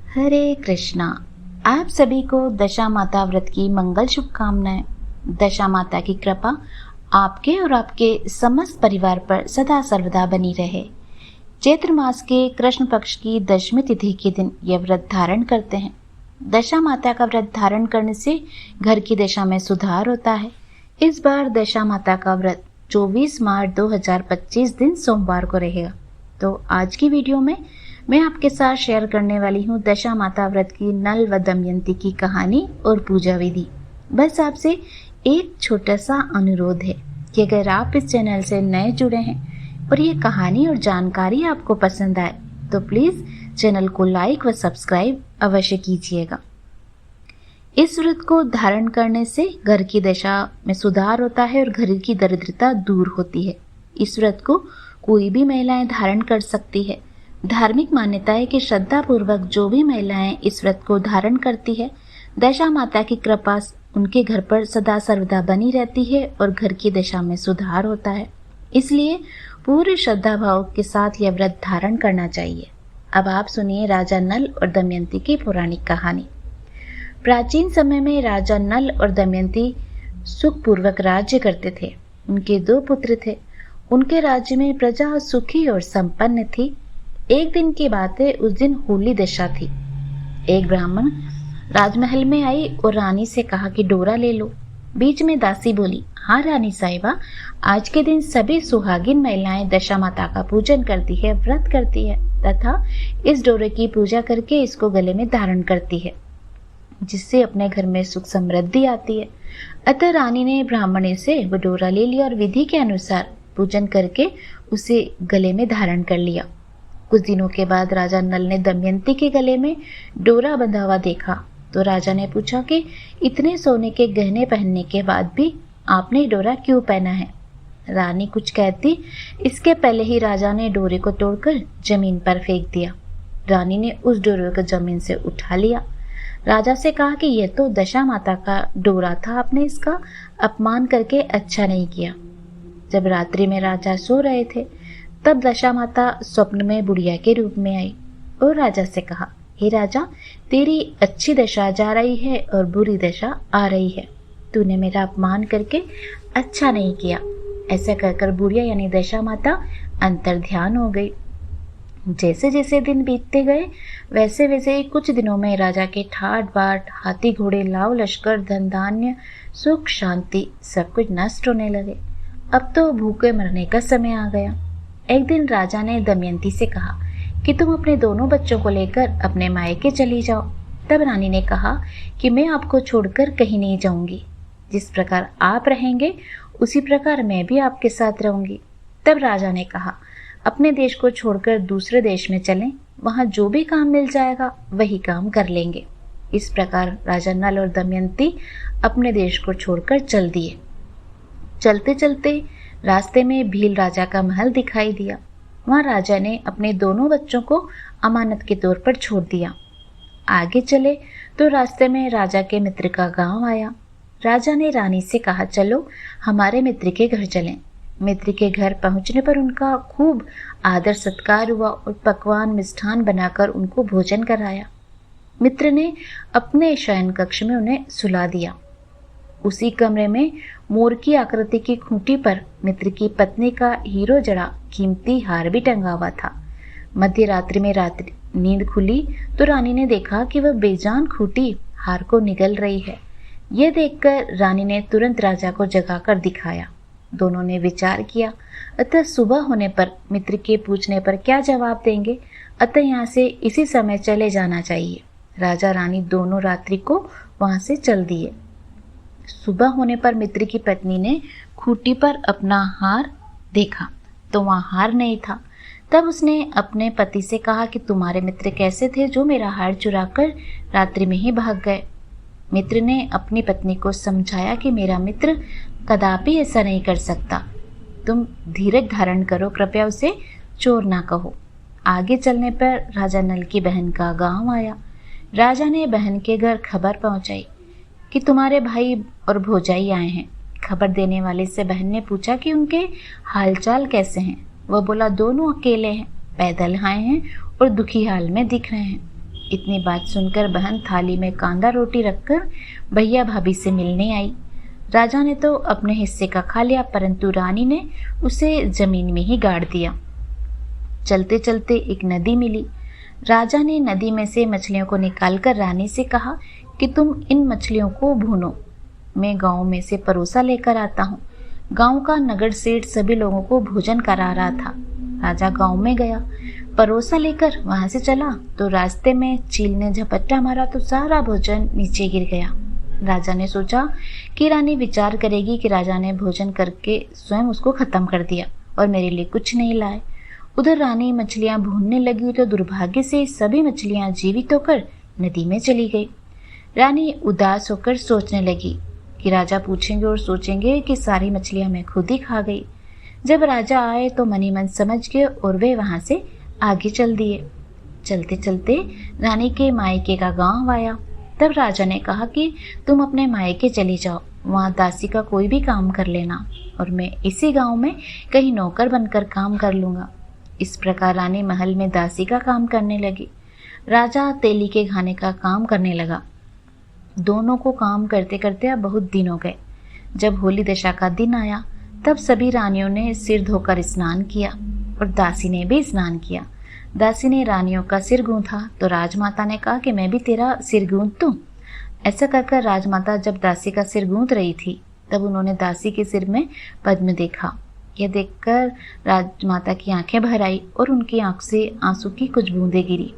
हरे कृष्णा। आप सभी को दशा माता व्रत की मंगल शुभकामनाएं। दशा माता की कृपा आपके और आपके समस्त परिवार पर सदा सर्वदा बनी रहे। चैत्र मास के कृष्ण पक्ष की दशमी तिथि के दिन यह व्रत धारण करते हैं। दशा माता का व्रत धारण करने से घर की दशा में सुधार होता है। इस बार दशा माता का व्रत 24 मार्च 2025 दिन सोमवार को रहेगा। तो आज की वीडियो में मैं आपके साथ शेयर करने वाली हूँ दशा माता व्रत की नल व दमयंती की कहानी और पूजा विधि। बस आपसे एक छोटा सा अनुरोध है कि अगर आप इस चैनल से नए जुड़े हैं और ये कहानी और जानकारी आपको पसंद आए तो प्लीज चैनल को लाइक व सब्सक्राइब अवश्य कीजिएगा। इस व्रत को धारण करने से घर की दशा में सुधार होता है और घर की दरिद्रता दूर होती है। इस व्रत को कोई भी महिलाएं धारण कर सकती है। धार्मिक मान्यता है कि श्रद्धा पूर्वक जो भी महिलाएं इस व्रत को धारण करती है, दशा माता की कृपा उनके घर पर सदा सर्वदा बनी रहती है और घर की दशा में सुधार होता है। इसलिए पूरे श्रद्धा भाव के साथ यह व्रत धारण करना चाहिए। अब आप सुनिए राजा नल और दमयंती की पौराणिक कहानी। प्राचीन समय में राजा नल और दमयंती सुखपूर्वक राज्य करते थे। उनके 2 पुत्र थे। उनके राज्य में प्रजा सुखी और संपन्न थी। एक दिन की बात है, उस दिन होली दशा थी। एक ब्राह्मण राजमहल में आई और रानी से कहा कि डोरा ले लो। बीच में दासी बोली, हाँ रानी साहिबा, आज के दिन सभी सुहागिन महिलाएं दशा माता का पूजन करती है, व्रत करती है तथा इस डोरे की पूजा करके इसको गले में धारण करती है, जिससे अपने घर में सुख समृद्धि आती है। अतः रानी ने ब्राह्मणी से वो डोरा ले लिया और विधि के अनुसार पूजन करके उसे गले में धारण कर लिया। कुछ दिनों के बाद राजा नल ने दमयंती के गले में डोरा बंधा हुआ देखा तो राजा ने पूछा कि इतने सोने के गहने पहनने के बाद भी आपने डोरा क्यों पहना है। रानी कुछ कहती इसके पहले ही राजा ने डोरे को तोड़कर जमीन पर फेंक दिया। रानी ने उस डोरे को जमीन से उठा लिया। राजा से कहा कि यह तो दशा माता का डोरा था, आपने इसका अपमान करके अच्छा नहीं किया। जब रात्रि में राजा सो रहे थे तब दशा माता स्वप्न में बुढ़िया के रूप में आई और राजा से कहा, हे राजा, तेरी अच्छी दशा जा रही है और बुरी दशा आ रही है। तूने मेरा अपमान करके अच्छा नहीं किया। ऐसा कहकर बुढ़िया यानी दशा माता अंतर ध्यान हो गई। जैसे जैसे दिन बीतते गए वैसे वैसे कुछ दिनों में राजा के ठाट बाट, हाथी घोड़े, लाव लश्कर, धन धान्य, सुख शांति सब कुछ नष्ट होने लगे। अब तो भूखे मरने का समय आ गया। एक दिन राजा ने दमयंती से कहा कि तुम अपने दोनों बच्चों को लेकर अपने मायके चली जाओ। तब रानी ने कहा कि मैं आपको छोड़कर कहीं नहीं जाऊंगी। जिस प्रकार आप रहेंगे उसी प्रकार मैं भी आपके साथ रहूंगी। तब राजा ने कहा, अपने देश को छोड़कर दूसरे देश में चलें, वहां जो भी काम मिल जाएगा वही काम कर लेंगे। इस प्रकार राजा नल और दमयंती अपने देश को छोड़कर चल दिए। चलते चलते रास्ते में भील राजा का महल दिखाई दिया। वहां राजा ने अपने दोनों बच्चों को अमानत के तौर पर छोड़ दिया। आगे चले तो रास्ते में राजा के मित्र का गांव आया। राजा ने रानी से कहा, चलो हमारे मित्र के घर चलें। मित्र के घर पहुंचने पर उनका खूब आदर सत्कार हुआ और पकवान मिष्ठान बनाकर उनको भोजन कराया। मित्र ने अपने शयन कक्ष में उन्हें सुला दिया। उसी कमरे में मोर की आकृति की खूंटी पर मित्र की पत्नी का हीरो जड़ा कीमती हार भी टंगा हुआ था। मध्य रात्रि में नींद खुली तो रानी ने देखा कि वह बेजान खूंटी हार को निगल रही है। यह देखकर रानी ने तुरंत राजा को जगाकर दिखाया। दोनों ने विचार किया, अतः सुबह होने पर मित्र के पूछने पर क्या जवाब देंगे, अतः यहाँ से इसी समय चले जाना चाहिए। राजा रानी दोनों रात्रि को वहां से चल दिए। सुबह होने पर मित्र की पत्नी ने खूंटी पर अपना हार देखा तो वहां हार नहीं था। तब उसने अपने पति से कहा कि तुम्हारे मित्र कैसे थे जो मेरा हार चुराकर रात्रि में ही भाग गए। मित्र ने अपनी पत्नी को समझाया कि मेरा मित्र कदापि ऐसा नहीं कर सकता, तुम धीरज धारण करो, कृपया उसे चोर ना कहो। आगे चलने पर राजा नल की बहन का गांव आया। राजा ने बहन के घर खबर पहुंचाई कि तुम्हारे भाई और भौजाई आए हैं। खबर देने वाले से बहन ने पूछा कि उनके हालचाल कैसे हैं। वह बोला, दोनों अकेले हैं, पैदल आए हैं और दुखी हाल में दिख रहे हैं। इतनी बात सुनकर बहन थाली में कांदा रोटी रखकर भैया भाभी से मिलने आई। राजा ने तो अपने हिस्से का खा लिया, परंतु रानी ने उसे जमीन में ही गाड़ दिया। चलते चलते एक नदी मिली। राजा ने नदी में से मछलियों को निकालकर रानी से कहा कि तुम इन मछलियों को भूनो, मैं गांव में से परोसा लेकर आता हूँ। गांव का नगर सेठ सभी लोगों को भोजन करा रहा था। राजा गांव में गया, परोसा लेकर वहां से चला तो रास्ते में चील ने झपट्टा मारा तो सारा भोजन नीचे गिर गया। राजा ने सोचा कि रानी विचार करेगी कि राजा ने भोजन करके स्वयं उसको खत्म कर दिया और मेरे लिए कुछ नहीं लाए। उधर रानी मछलियां भूनने लगी तो दुर्भाग्य से सभी मछलियां जीवित होकर नदी में चली गई। रानी उदास होकर सोचने लगी कि राजा पूछेंगे और सोचेंगे कि सारी मछलियां मैं खुद ही खा गई। जब राजा आए तो मनी मन समझ गए और वे वहां से आगे चल दिए। चलते चलते रानी के मायके का गांव आया। तब राजा ने कहा कि तुम अपने मायके चली जाओ, वहां दासी का कोई भी काम कर लेना और मैं इसी गांव में कहीं नौकर बनकर काम कर लूंगा। इस प्रकार रानी महल में दासी का काम करने लगी। राजा तेली के खाने का काम करने लगा। दोनों को काम करते करते अब बहुत दिन हो गए। जब होली दशा का दिन आया तब सभी रानियों ने सिर धोकर स्नान किया और दासी ने भी स्नान किया। दासी ने रानियों का सिर गूंथा तो राजमाता ने कहा कि मैं भी तेरा सिर गूंथ दूं। ऐसा कहकर राजमाता जब दासी का सिर गूंथ रही थी तब उन्होंने दासी के सिर में पद्म देखा। यह देखकर राजमाता की आंखें भर आई और उनकी आंख से आंसू की कुछ बूंदें गिरी।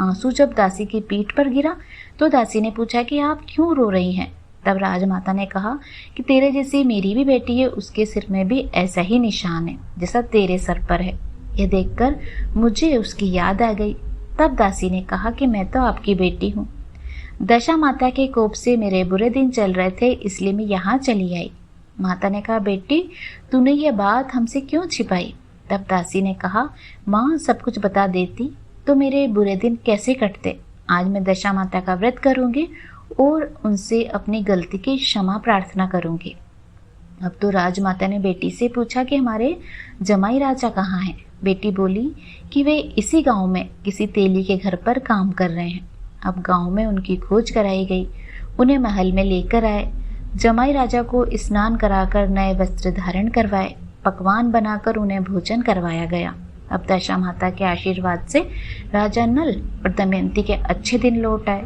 आंसू जब दासी की पीठ पर गिरा तो दासी ने पूछा कि आप क्यों रो रही हैं। तब राजमाता ने कहा कि तेरे जैसी मेरी भी बेटी है, उसके सिर में भी ऐसा ही निशान है जैसा तेरे सर पर है। यह देखकर मुझे उसकी याद आ गई। तब दासी ने कहा कि मैं तो आपकी बेटी हूँ। दशा माता के कोप से मेरे बुरे दिन चल रहे थे, इसलिए मैं यहाँ चली आई। माता ने कहा, बेटी तूने यह बात हमसे क्यों छिपाई? तब दासी ने कहा, माँ सब कुछ बता देती तो मेरे बुरे दिन कैसे कटते। आज मैं दशा माता का व्रत करूंगी और उनसे अपनी गलती की क्षमा प्रार्थना करूंगी। अब तो राजमाता ने बेटी से पूछा कि हमारे जमाई राजा कहाँ हैं। बेटी बोली कि वे इसी गांव में किसी तेली के घर पर काम कर रहे हैं। अब गांव में उनकी खोज कराई गई, उन्हें महल में लेकर आए। जमाई राजा को स्नान कराकर नए वस्त्र धारण करवाए, पकवान बनाकर उन्हें भोजन करवाया गया। अब दशा माता के आशीर्वाद से राजा नल और दमयंती के अच्छे दिन लौट आए।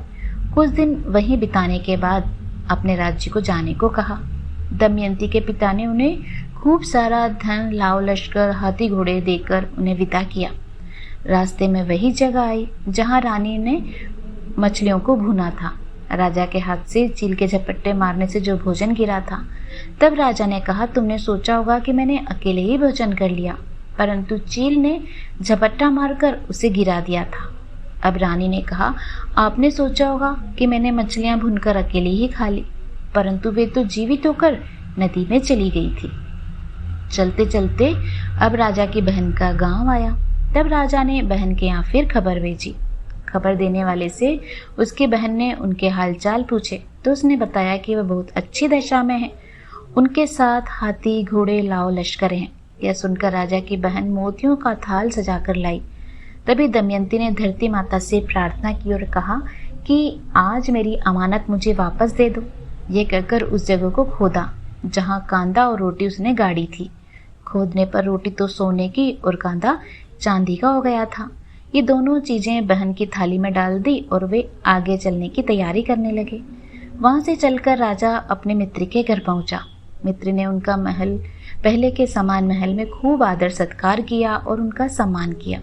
कुछ दिन वहीं बिताने के बाद अपने राज्य को जाने को कहा। दमयंती के पिता ने उन्हें खूब सारा धन, लाव लश्कर, हाथी घोड़े देकर उन्हें विदा किया। रास्ते में वही जगह आई जहां रानी ने मछलियों को भुना था। राजा के हाथ से चील के झपट्टे मारने से जो भोजन गिरा था। तब राजा ने कहा, तुमने सोचा होगा कि मैंने अकेले ही भोजन कर लिया, परंतु चील ने झपट्टा मारकर उसे गिरा दिया था। अब रानी ने कहा, आपने सोचा होगा कि मैंने मछलियां भूनकर अकेले ही खा ली, परंतु वे तो जीवित होकर नदी में चली गई थी। चलते चलते अब राजा की बहन का गांव आया। तब राजा ने बहन के यहाँ फिर खबर भेजी। खबर देने वाले से उसकी बहन ने उनके हालचाल पूछे तो उसने बताया कि वह बहुत अच्छी दशा में है, उनके साथ हाथी घोड़े लाव लश्कर हैं। यह सुनकर राजा की बहन मोतियों का थाल सजाकर लाई। तभी दमयंती ने धरती माता से प्रार्थना की और कहा कि आज मेरी अमानत मुझे वापस दे दो। ये कहकर उस जगह को खोदा जहां कांदा और रोटी उसने गाड़ी थी। खोदने पर रोटी तो सोने की और कांदा चांदी का हो गया था। ये दोनों चीजें बहन की थाली में डाल दी और वे आगे चलने की तैयारी करने लगे। वहां से चलकर राजा अपने मित्र के घर पहुंचा। मित्र ने उनका महल पहले के समान महल में खूब आदर सत्कार किया और उनका सम्मान किया।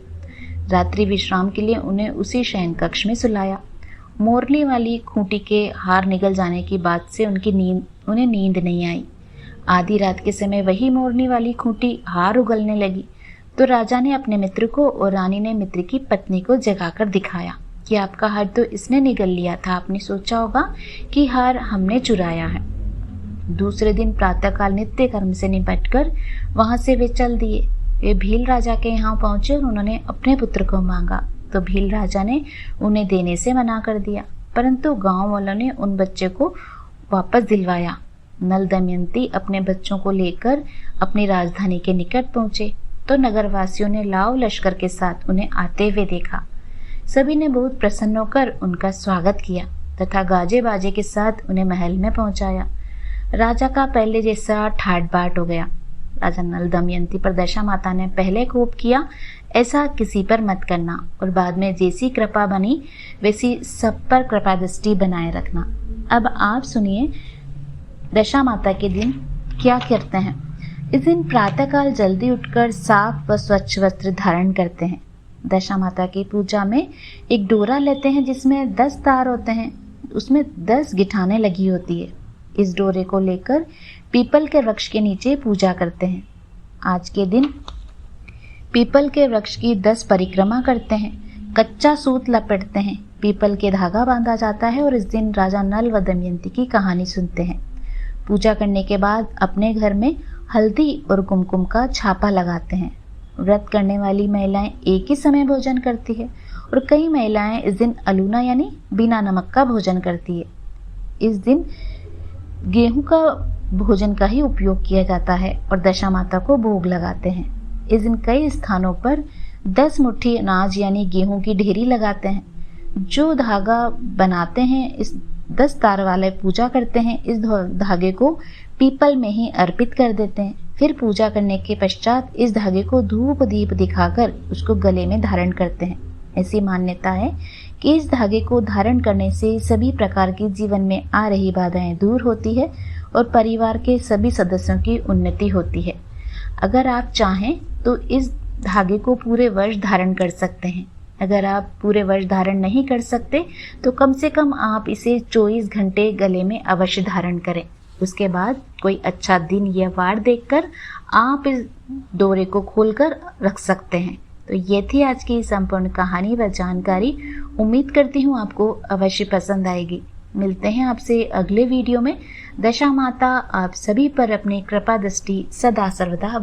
रात्रि विश्राम के लिए उन्हें उसी शयन कक्ष में सुलाया। मोरनी वाली खूंटी के हार निगल जाने की बात से उन्हें नींद नहीं आई। आधी रात के समय वही मोरनी वाली खूंटी हार उगलने लगी तो राजा ने अपने मित्र को और रानी ने मित्र की पत्नी को जगाकर दिखाया कि आपका हार तो इसने निगल लिया था, आपने सोचा होगा कि हार हमने चुराया है। दूसरे दिन प्रातःकाल नित्य कर्म से निपटकर वहां से वे चल दिए। वे भील राजा के यहाँ पहुंचे और उन्होंने अपने पुत्र को मांगा तो भील राजा ने उन्हें देने से मना कर दिया, परंतु गांव वालों ने उन बच्चे को वापस दिलवाया। नल दमयंती अपने बच्चों को लेकर अपनी राजधानी के निकट पहुंचे तो नगरवासियों ने लाव लश्कर के साथ उन्हें आते हुए देखा। सभी ने बहुत प्रसन्न होकर उनका स्वागत किया तथा गाजे बाजे के साथ उन्हें महल में पहुंचाया। राजा का पहले जैसा ठाट बाट हो गया। राजा नल दमयंती पर दशा माता ने पहले कोप किया, ऐसा किसी पर मत करना, और बाद में जैसी कृपा बनी वैसी सब पर कृपा दृष्टि बनाए रखना। अब आप सुनिए दशा माता के दिन क्या करते हैं। इस दिन प्रातःकाल जल्दी उठकर साफ व स्वच्छ वस्त्र धारण करते हैं। दशा माता की पूजा में एक डोरा लेते हैं जिसमें 10 तार होते हैं, उसमें 10 गिठानें लगी होती है। इस डोरे को लेकर पीपल के वृक्ष के नीचे पूजा करते हैं। आज के दिन पीपल के वृक्ष की 10 परिक्रमा करते हैं, कच्चा सूत लपेटते हैं, पीपल के धागा बांधा जाता है और इस दिन राजा नल व दमयंती की कहानी सुनते हैं। पूजा करने के बाद अपने घर में हल्दी और कुमकुम का छापा लगाते हैं। व्रत करने वाली महिलाएं एक ही समय भोजन करती है और कई महिलाएं इस दिन अलूना यानी बिना नमक का भोजन करती है। इस दिन गेहूं का भोजन का ही उपयोग किया जाता है और दशा माता को भोग लगाते हैं। इस दिन कई स्थानों पर 10 मुट्ठी अनाज यानी गेहूं की ढेरी लगाते हैं। जो धागा बनाते हैं इस 10 तार वाले पूजा करते हैं, इस धागे को पीपल में ही अर्पित कर देते हैं। फिर पूजा करने के पश्चात इस धागे को धूप दीप दिखाकर उसको गले में धारण करते हैं। ऐसी मान्यता है कि इस धागे को धारण करने से सभी प्रकार की जीवन में आ रही बाधाएं दूर होती है और परिवार के सभी सदस्यों की उन्नति होती है। अगर आप चाहें तो इस धागे को पूरे वर्ष धारण कर सकते हैं। अगर आप पूरे वर्ष धारण नहीं कर सकते तो कम से कम आप इसे 24 घंटे गले में अवश्य धारण करें। उसके बाद कोई अच्छा दिन या वार देखकर आप इस डोरे को खोलकर रख सकते हैं। तो ये थी आज की संपूर्ण कहानी व जानकारी। उम्मीद करती हूँ आपको अवश्य पसंद आएगी। मिलते हैं आपसे अगले वीडियो में। दशा माता आप सभी पर अपनी कृपा दृष्टि सदा सर्वदा